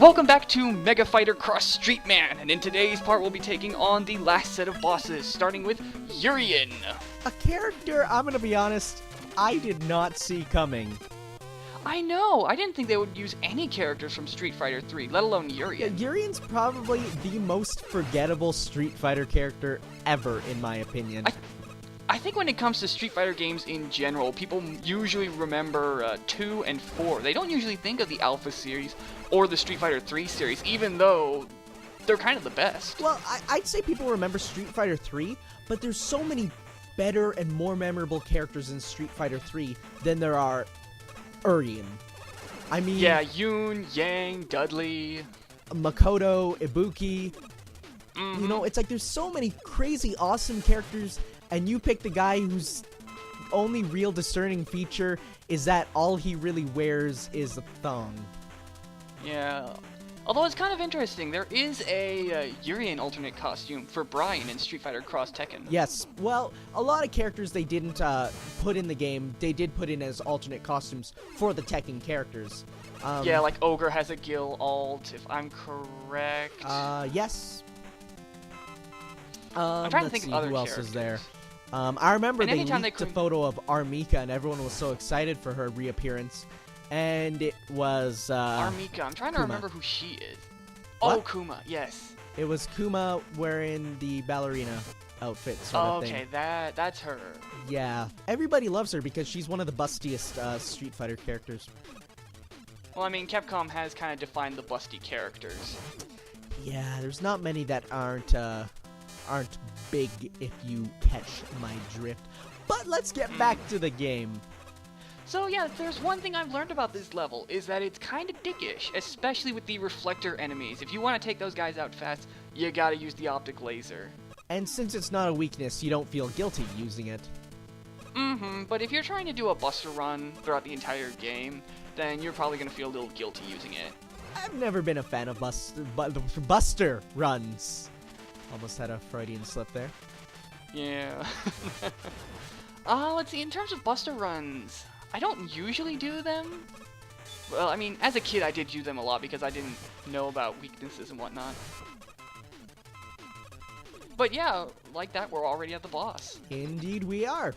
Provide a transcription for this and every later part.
Welcome back to Mega Fighter Cross Street Man, and in today's part we'll be taking on the last set of bosses, starting with Urien. A character, I'm gonna be honest, I did not see coming. I know, I didn't think they would use any characters from Street Fighter 3, let alone Urien. Yeah, Urien's probably the most forgettable Street Fighter character ever, in my opinion. I think when it comes to Street Fighter games in general, people usually remember 2 and 4. They don't usually think of the Alpha series or the Street Fighter 3 series, even though they're kind of the best. Well, I'd say people remember Street Fighter 3, but there's so many better and more memorable characters in Street Fighter 3 than there are Urien. I mean... Yeah, Yoon, Yang, Dudley... Makoto, Ibuki... You know, it's like there's so many crazy, awesome characters, and you pick the guy whose only real discerning feature is that all he really wears is a thong. Yeah. Although it's kind of interesting, there is a Urien alternate costume for Brian in Street Fighter Cross Tekken. Yes, well, a lot of characters they didn't put in the game, they did put in as alternate costumes for the Tekken characters. Yeah, like Ogre has a Gil alt, if I'm correct. Yes. I'm trying to think of other who else characters. is there. I remember And they anytime leaked they a photo of Armika, and everyone was so excited for her reappearance. And it was, Armika, I'm trying to Kuma. remember who she is. What? Oh, Kuma, yes. It was Kuma wearing the ballerina outfit sort of thing. Okay, that's her. Yeah. Everybody loves her because she's one of the bustiest Street Fighter characters. Well, I mean, Capcom has kind of defined the busty characters. Yeah, there's not many that aren't big, if you catch my drift. But let's get back to the game. So yeah, if there's one thing I've learned about this level, is that it's kind of dickish, especially with the reflector enemies. If you want to take those guys out fast, you gotta use the optic laser. And since it's not a weakness, you don't feel guilty using it. But if you're trying to do a buster run throughout the entire game, then you're probably gonna feel a little guilty using it. I've never been a fan of buster runs. Almost had a Freudian slip there. Yeah. Let's see, in terms of buster runs, I don't usually do them. Well, I mean, as a kid I did do them a lot because I didn't know about weaknesses and whatnot. But yeah, like that, we're already at the boss. Indeed we are.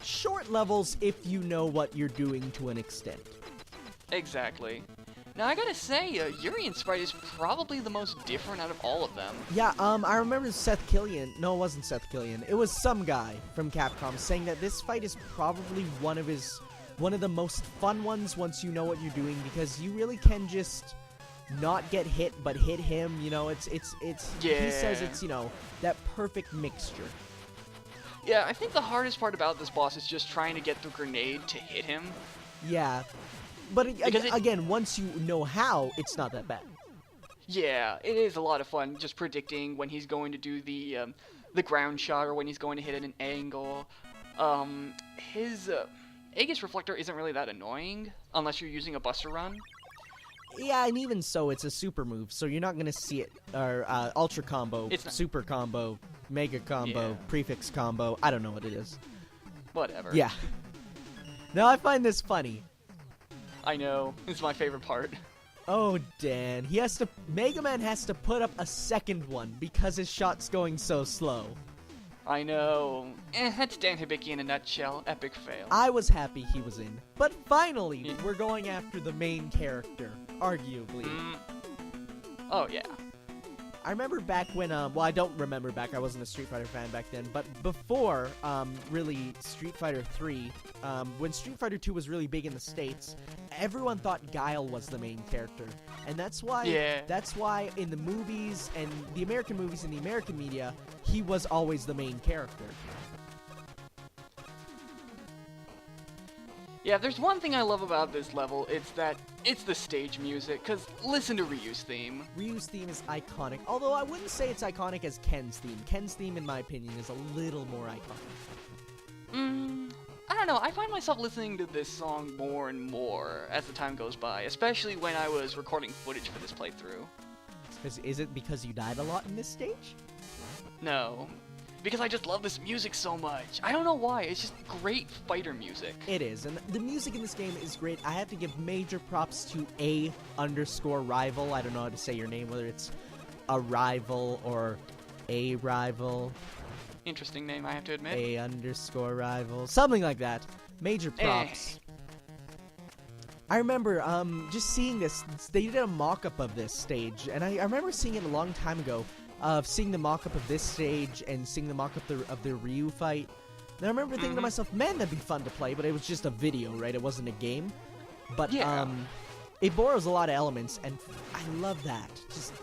Short levels if you know what you're doing to an extent. Exactly. Now I gotta say, Urien sprite is probably the most different out of all of them. Yeah, I remember Seth Killian. No, it wasn't Seth Killian. It was some guy from Capcom saying that this fight is probably one of the most fun ones once you know what you're doing, because you really can just not get hit but hit him. You know, it's Yeah. He says it's, you know, that perfect mixture. Yeah, I think the hardest part about this boss is just trying to get the grenade to hit him. Yeah. But again, once you know how, it's not that bad. Yeah, it is a lot of fun just predicting when he's going to do the ground shot or when he's going to hit at an angle. His Aegis Reflector isn't really that annoying unless you're using a buster run. Yeah, and even so, it's a super move, so you're not gonna see it. Or ultra combo, super combo, mega combo, Yeah. prefix combo. I don't know what it is. Whatever. Yeah. Now I find this funny. I know. It's my favorite part. Oh, Dan. Megaman has to put up a second one because his shot's going so slow. I know. That's Dan Hibiki in a nutshell. Epic fail. I was happy he was in. But finally, we're going after the main character, arguably. Oh, yeah. I remember back when, well, I don't remember back, I wasn't a Street Fighter fan back then, but before, really, Street Fighter 3, when Street Fighter 2 was really big in the States, everyone thought Guile was the main character. And that's why in the movies, and the American movies and the American media, he was always the main character. Yeah, if there's one thing I love about this level, it's that it's the stage music, because listen to Ryu's theme. Ryu's theme is iconic, although I wouldn't say it's iconic as Ken's theme. Ken's theme, in my opinion, is a little more iconic. I don't know, I find myself listening to this song more and more as the time goes by, especially when I was recording footage for this playthrough. Is it because you died a lot in this stage? No. because I just love this music so much. I don't know why. It's just great fighter music. It is, and the music in this game is great. I have to give major props to A_rival. I don't know how to say your name, whether it's a rival or a rival. Interesting name, I have to admit. A_rival. Something like that. Major props. I remember just seeing this. They did a mock-up of this stage, and I remember seeing it a long time ago. Of seeing the mock-up of this stage and seeing the mock-up of the Ryu fight. And I remember thinking to myself, man, that'd be fun to play, but it was just a video, right? It wasn't a game. But yeah. It borrows a lot of elements, and I love that. Just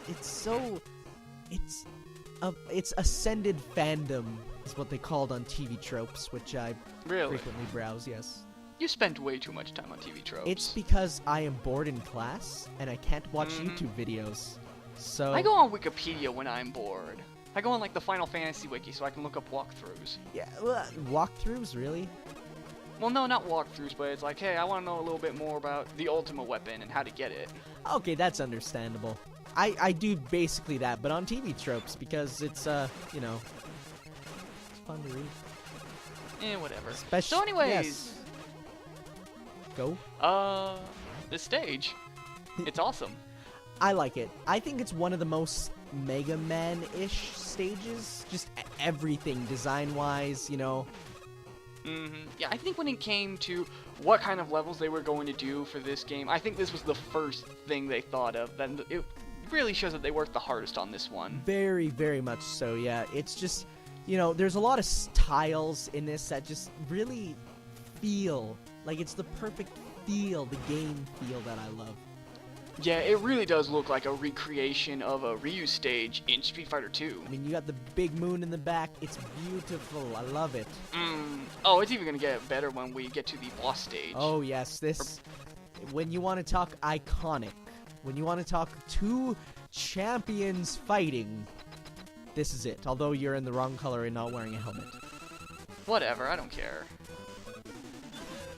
it's ascended fandom is what they called on TV tropes, which I frequently browse. Yes. You spent way too much time on TV tropes. It's because I am bored in class and I can't watch YouTube videos. So I go on Wikipedia when I'm bored. I go on like the Final Fantasy wiki so I can look up walkthroughs. Yeah, walkthroughs, really? Well, no, not walkthroughs, but it's like, hey, I want to know a little bit more about the ultimate weapon and how to get it. Okay, that's understandable. I do basically that, but on TV tropes because it's you know, it's fun to read. Whatever. So anyways, yes. Go. The stage. It's awesome. I like it. I think it's one of the most Mega Man-ish stages. Just everything design-wise, you know. Yeah, I think when it came to what kind of levels they were going to do for this game, I think this was the first thing they thought of. Then it really shows that they worked the hardest on this one. Very, very much so, yeah. It's just, you know, there's a lot of tiles in this that just really feel like it's the perfect feel, the game feel that I love. Yeah, it really does look like a recreation of a Ryu stage in Street Fighter 2. I mean, you got the big moon in the back. It's beautiful. I love it. Oh, it's even going to get better when we get to the boss stage. Oh, yes. This, when you want to talk iconic, when you want to talk two champions fighting, this is it. Although you're in the wrong color and not wearing a helmet. Whatever, I don't care.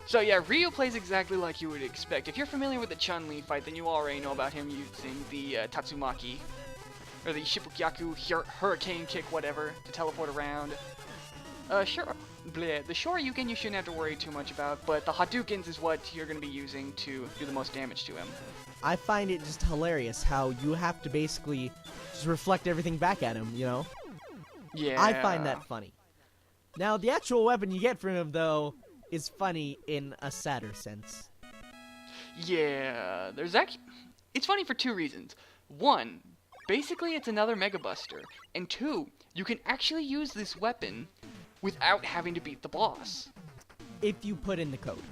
So yeah, Ryu plays exactly like you would expect. If you're familiar with the Chun-Li fight, then you already know about him using the Tatsumaki, or the Shippugyaku Hurricane Kick, whatever, to teleport around. Sure, the Shoryuken you shouldn't have to worry too much about, but the Hadoukens is what you're going to be using to do the most damage to him. I find it just hilarious how you have to basically just reflect everything back at him, you know? Yeah. I find that funny. Now, the actual weapon you get from him, though, is funny in a sadder sense. Yeah, it's funny for two reasons. One, basically it's another Mega Buster, and two, you can actually use this weapon without having to beat the boss. If you put in the code.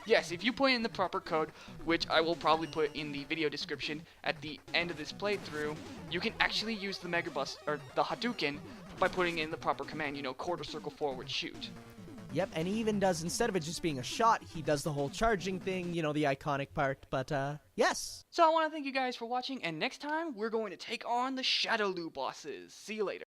Yes, if you put in the proper code, which I will probably put in the video description at the end of this playthrough, you can actually use the Mega Buster, or the Hadouken, by putting in the proper command, you know, quarter circle forward shoot. Yep, and he even does, instead of it just being a shot, he does the whole charging thing, you know, the iconic part, but, yes. So I want to thank you guys for watching, and next time, we're going to take on the Shadowloo bosses. See you later.